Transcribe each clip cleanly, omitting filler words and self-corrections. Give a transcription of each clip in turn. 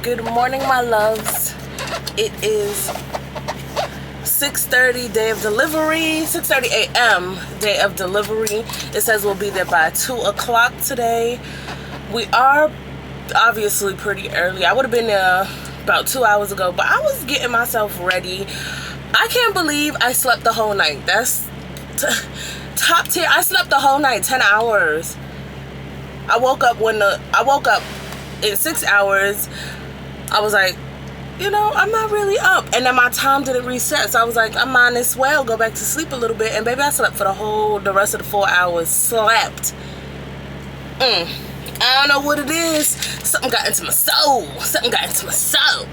Good morning, my loves. It is 6:30 day of delivery, 6:30 a.m. day of delivery. It says we'll be there by 2 o'clock today. We are obviously pretty early. I would have been there about 2 hours ago, but I was getting myself ready. I can't believe I slept the whole night. That's top tier. I slept the whole night, 10 hours. I woke up in 6 hours. I was like, you know, I'm not really up. And then my time didn't reset. So I was like, I might as well go back to sleep a little bit. And baby, I slept for the rest of the 4 hours. Slept. I don't know what it is. Something got into my soul. Something got into my soul.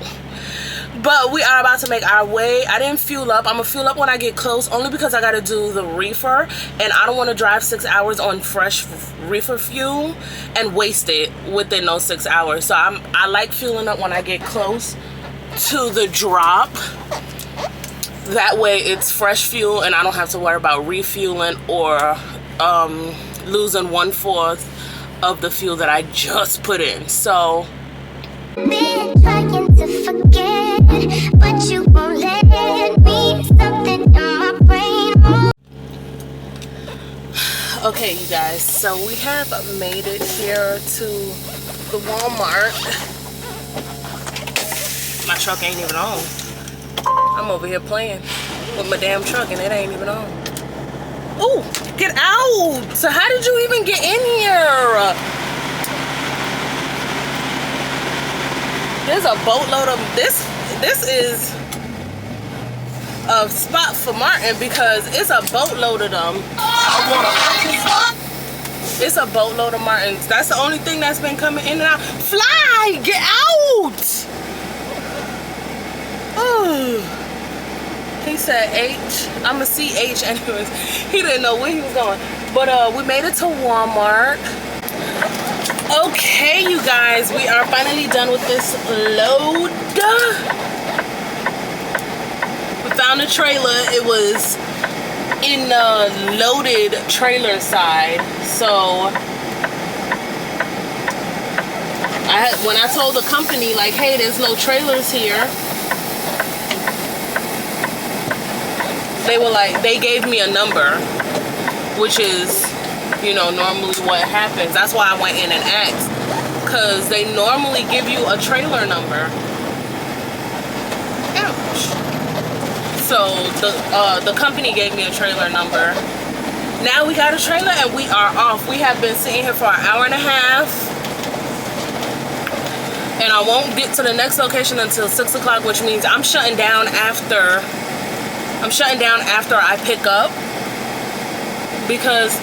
But we are about to make our way. I didn't fuel up. I'm going to fuel up when I get close, only because I got to do the reefer. And I don't want to drive 6 hours on fresh reefer fuel and waste it within those 6 hours. So I like fueling up when I get close to the drop. That way it's fresh fuel and I don't have to worry about refueling or losing 1/4 of the fuel that I just put in. So been trying to forget, but you won't let me. Something in my brain. okay, you guys, so we have made it here to the Walmart. My truck ain't even on. I'm over here playing with my damn truck and it ain't even on. Ooh, get out! So how did you even get in here? There's a boatload of this is a spot for Martin because it's a boatload of them. It's a boatload of Martins. That's the only thing that's been coming in and out. Fly! Get out! Ooh. He said H. I'ma see H anyways. He didn't know where he was going. But we made it to Walmart. Okay, you guys, we are finally done with this load. We found a trailer. It was in the loaded trailer side. So when I told the company like, hey, there's no trailers here, they were like, they gave me a number, which is, you know, normally what happens. That's why I went in and asked, because they normally give you a trailer number. Ouch. So the company gave me a trailer number. Now we got a trailer and we are off. We have been sitting here for an hour and a half, and I won't get to the next location until 6 o'clock, which means I'm shutting down after I pick up, because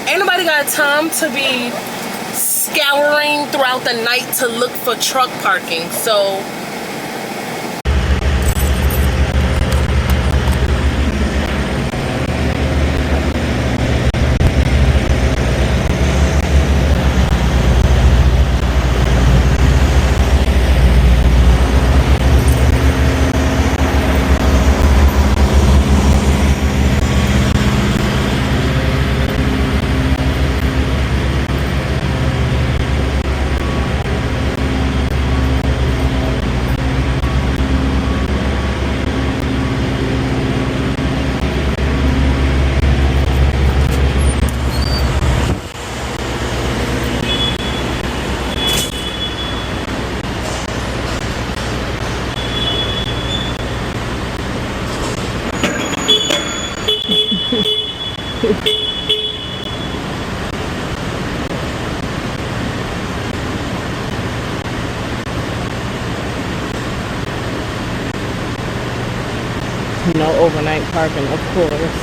ain't nobody got time to be scouring throughout the night to look for truck parking. So no overnight parking, of course.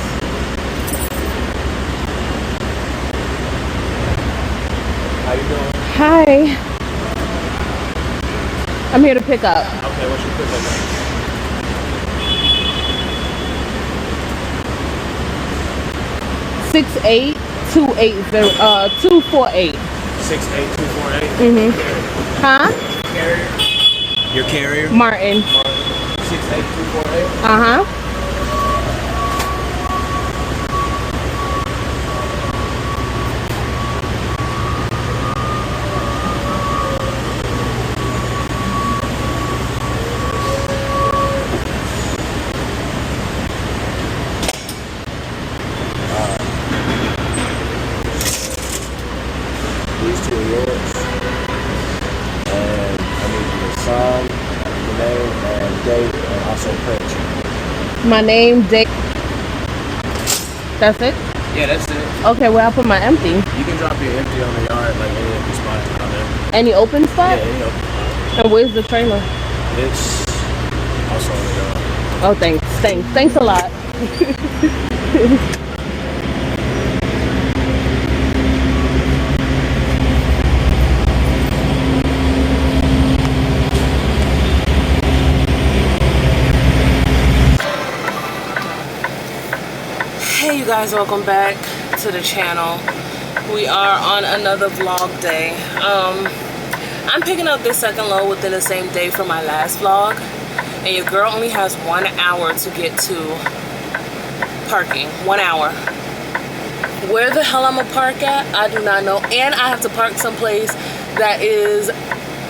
How you doing? Hi. I'm here to pick up. Okay, what's your pickup name? 248. 68248. Huh? Carrier. Your carrier? Martin. 68248. Uh-huh. also approach. My name, date. That's it? Yeah, that's it. Okay, where I put my empty? You can drop your empty on the yard, like any empty spot out there. Any open spot? Yeah, any open spot. And where's the trailer? It's also on the yard. Oh, thanks a lot. Hey you guys, welcome back to the channel. We are on another vlog day. I'm picking up this second load within the same day from my last vlog, and your girl only has 1 hour to get to parking. 1 hour. Where the hell I'm gonna park at, I do not know, and I have to park someplace that is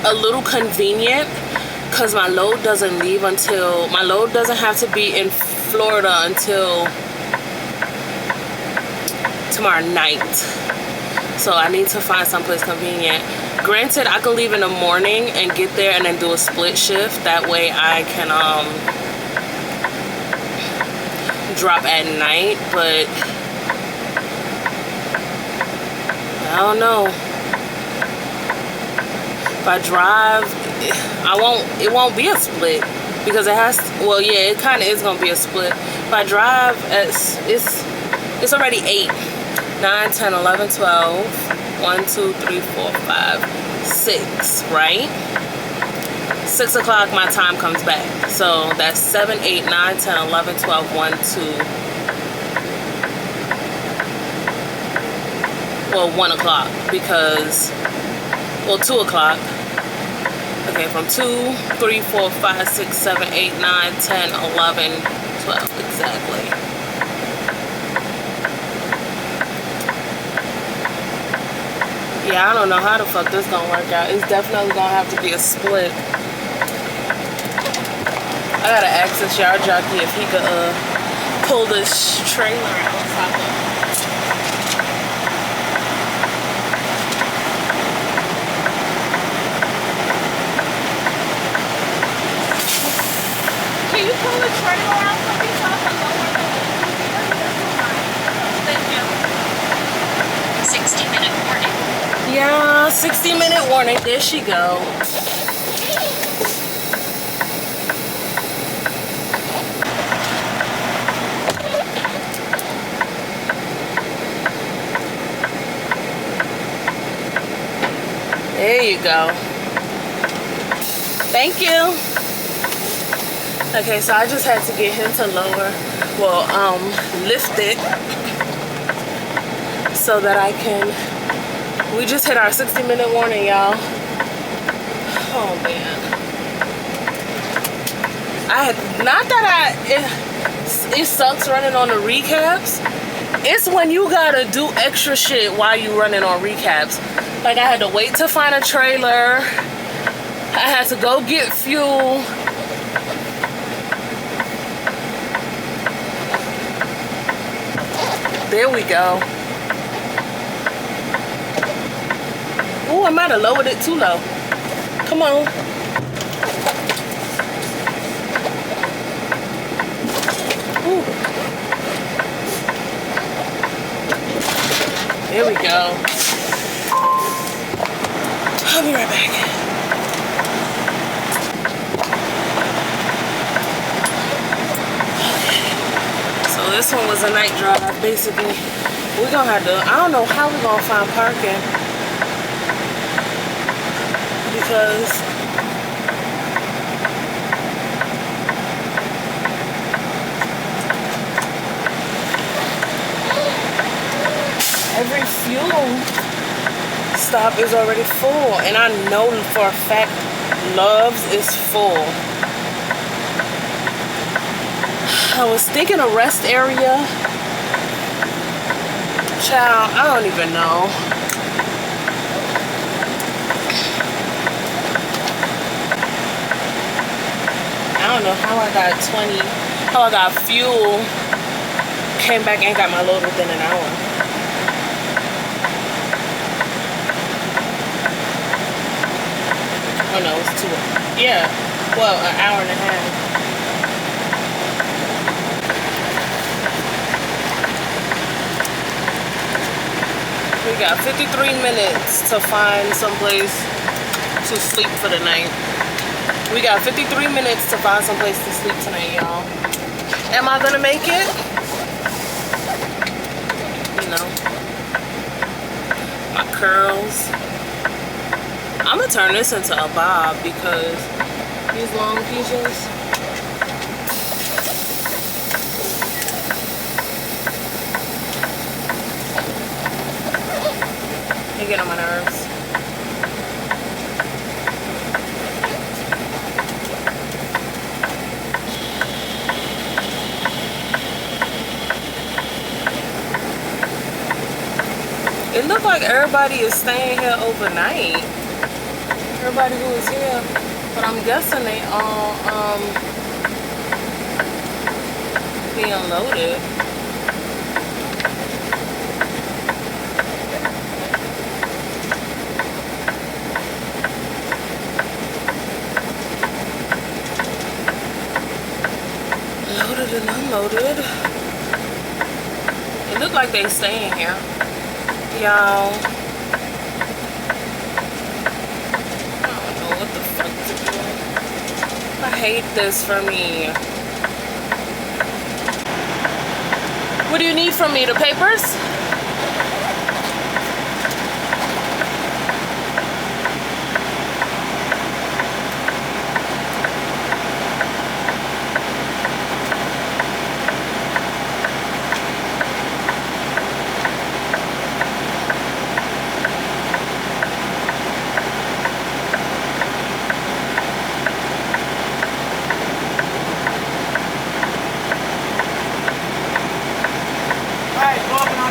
a little convenient because my load doesn't have to be in Florida until tomorrow night, so I need to find someplace convenient. Granted, I can leave in the morning and get there and then do a split shift. That way I can drop at night, but I don't know. If I drive, it won't be a split because it has to, well, yeah, it kind of is gonna be a split. If I drive, it's already 8, 9, 10, 11, 12, 1, 2, 3, 4, 5, 6, right? 6 o'clock my time comes back. So that's 7, 8, 9, 10, 11, 12, 1, 2. Well, 1 o'clock because, well, 2 o'clock. Okay, from 2, 3, 4, 5, 6, 7, 8, 9, 10, 11, 12, exactly. Yeah, I don't know how the fuck this gonna work out. It's definitely gonna have to be a split. I gotta ask this yard jockey if he could pull this trailer outside. Can you pull the trailer out for me so I can lower the Thank you. 60-minute warning. Yeah, 60-minute warning. There she go. There you go. Thank you. Okay, so I just had to get him to lower, lift it so that I can. We just hit our 60-minute warning, y'all. Oh man. It sucks running on the recaps. It's when you gotta do extra shit while you running on recaps. Like I had to wait to find a trailer. I had to go get fuel. There we go. Oh, I might have lowered it too low. Come on. Ooh. There we go. I'll be right back. So this one was a night drive, basically. We're gonna have to, I don't know how we're gonna find parking. Because every fuel stop is already full, and I know for a fact Love's is full. I was thinking a rest area. Child, I don't even know. I don't know how I got fuel, came back and got my load within an hour. Oh no, it's 2. Yeah, well, an hour and a half. We got 53 minutes to find someplace to sleep for the night. We got 53 minutes to find someplace to sleep tonight, y'all. Am I gonna make it? No. My curls. I'm gonna turn this into a bob because these long pieces. They get on my nerves. It looked like everybody is staying here overnight. Everybody who is here, but I'm guessing they all being loaded. Loaded and unloaded. It looked like they staying here. Y'all, I don't know what the fuck to do. I hate this for me. What do you need from me? The papers?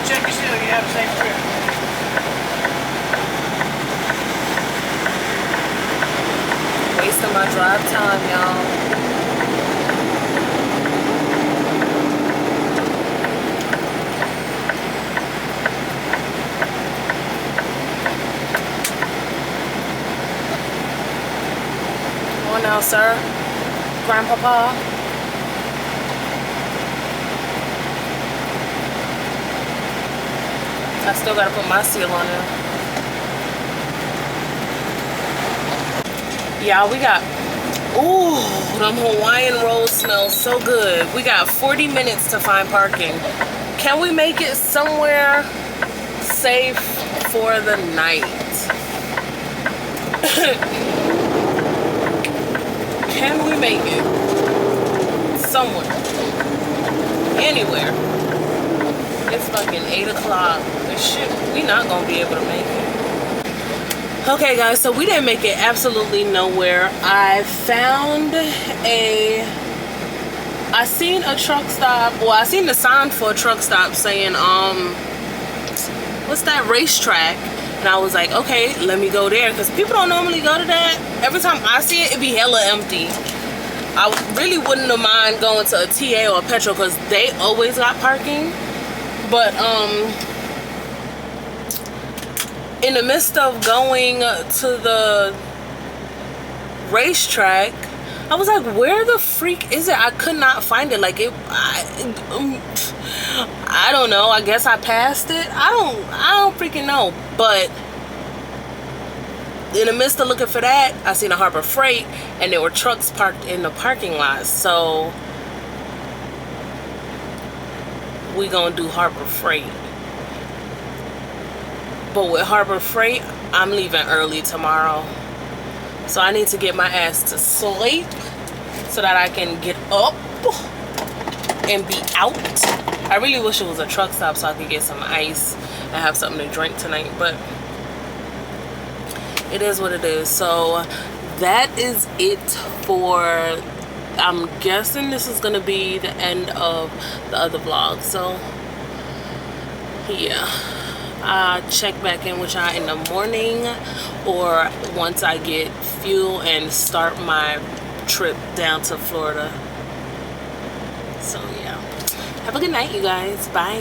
Check your seal, you have a safe trip. Wasting my drive time, y'all. Come on now, sir. Grandpapa. I still gotta put my seal on there. Y'all, we got, ooh, them Hawaiian rolls smell so good. We got 40 minutes to find parking. Can we make it somewhere safe for the night? Can we make it somewhere? Anywhere? It's fucking 8 o'clock. Shit, we not gonna be able to make it. Okay guys, so we didn't make it absolutely nowhere. I seen a truck stop. Well, I seen the sign for a truck stop saying what's that, racetrack, and I was like, okay, let me go there, because people don't normally go to that. Every time I see it, it be hella empty. I really wouldn't have mind going to a TA or a Petro because they always got parking. But in the midst of going to the racetrack, I was like, where the freak is it? I could not find it. Like, I don't know. I guess I passed it. I don't freaking know. But in the midst of looking for that, I seen a Harbor Freight, and there were trucks parked in the parking lot. So we gonna do Harbor Freight. But with Harbor Freight, I'm leaving early tomorrow. So I need to get my ass to sleep so that I can get up and be out. I really wish it was a truck stop so I could get some ice and have something to drink tonight. But it is what it is. So that is it for, I'm guessing this is going to be the end of the other vlog. So yeah. I'll check back in with y'all in the morning or once I get fuel and start my trip down to Florida. So yeah, have a good night, you guys. Bye.